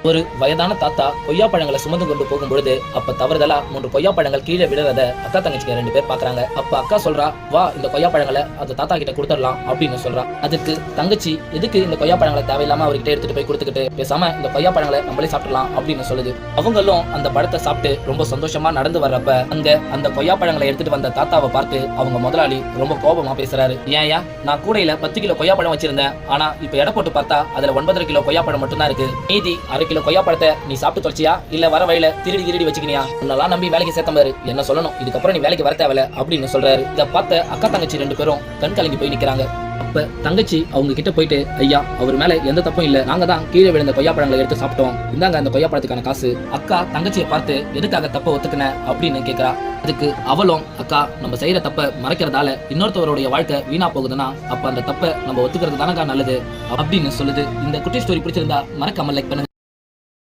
ஒரு வயதான தாத்தா கொய்யா பழங்களை சுமந்து கொண்டு போகும் பொழுது அப்ப தவறுதலா 3 கொய்யா பழங்கள் கீழே விழுறத அக்கா தங்கச்சிங்க 2 பேர் பாக்குறாங்க. அப்ப அக்கா சொல்றா, வா இந்த கொய்யா பழங்களை அந்த தாத்தா கிட்ட கொடுத்துடலாம் அப்படின்னு சொல்றா. அதுக்கு தங்கச்சி, எதுக்கு இந்த கொய்யா பழங்களை தேவையில்லாம அவர்கிட்ட எடுத்துட்டு போய் கொடுத்துக்கிட்டு, பேசாம இந்த கொய்யா பழங்களை நம்மளே சாப்பிடலாம் அப்படின்னு சொல்லுது. அவங்களும் அந்த பழத்தை சாப்பிட்டு ரொம்ப சந்தோஷமா நடந்து வர்றப்ப அங்க அந்த கொய்யா பழங்களை எடுத்துட்டு வந்த தாத்தாவை பார்த்து அவங்க முதலாளி ரொம்ப கோபமா பேசுறாரு. ஏன்யா, நான் கூடையில 10 கிலோ கொய்யா பழம் வச்சிருந்தேன், ஆனா இப்ப எடை போட்டு பார்த்தா அதுல 9.5 கிலோ கொய்யா பழம் மட்டும் தான் இருக்கு. மீதி 1/2 கிலோ கொய்யா பழத்தை நீ சாப்பிட்டு தொலைச்சியா, இல்ல வர வழியில திருடி வச்சுக்கினியா? உன்னெல்லாம் நம்பி வேலைக்கு சேர்த்த பாரு, என்ன சொல்லணும், இதுக்கப்புறம் நீ வேலைக்கு வர தேவையில்ல அப்படின்னு சொல்றாரு. இதை பார்த்த அக்கா தங்கச்சி 2 பேரும் கண் கலங்கி போய் நிக்கிறாங்க. அப்ப தங்கச்சி அவங்க கிட்ட போயிட்டு, ஐயா அவர் மேல எந்த தப்பும் இல்ல, நாங்க தான் கீழே விழுந்த கொய்யா பழங்களை எடுத்து சாப்பிட்டோம், இந்தாங்க அந்த கொய்யா பழத்துக்கான காசு. அக்கா தங்கச்சியை பார்த்து எதுக்காக தப்ப ஒத்துக்கின அப்படின்னு கேக்குறா. அதுக்கு அவளும், அக்கா நம்ம செய்யற தப்ப மறைக்கிறதால இன்னொருத்தவருடைய வாழ்க்கை வீணா போகுதுன்னா அப்ப அந்த தப்ப நம்ம ஒத்துக்கிறது தானக்கா நல்லது அப்படின்னு சொல்லுது. இந்த குட்டி ஸ்டோரி பிடிச்சிருந்தா மறக்காம லைக் பண்ணுங்க.